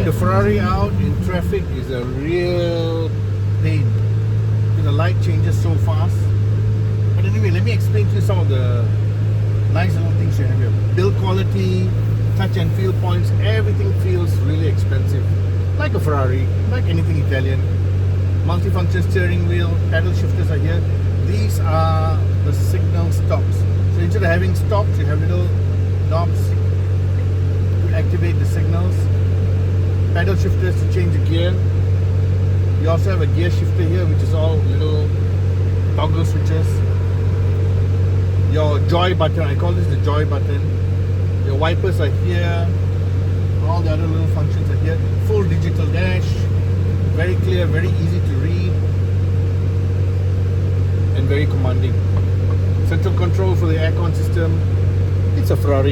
Taking the Ferrari out in traffic is a real pain. The light changes so fast. But anyway, let me explain to you some of the nice little things you have here. Build quality, touch and feel points, everything feels really expensive. Like a Ferrari, like anything Italian. Multifunction steering wheel, pedal shifters are here. These are the signal stops. So instead of having stops, you have little knobs to activate the signals. Pedal shifters to change the gear. You also have a gear shifter here, which is all little toggle switches. Your joy button, I call this the joy button. Your wipers are here. All the other little functions are here. Full digital dash. Very clear, very easy to read. And very commanding. Central control for the aircon system. It's a Ferrari.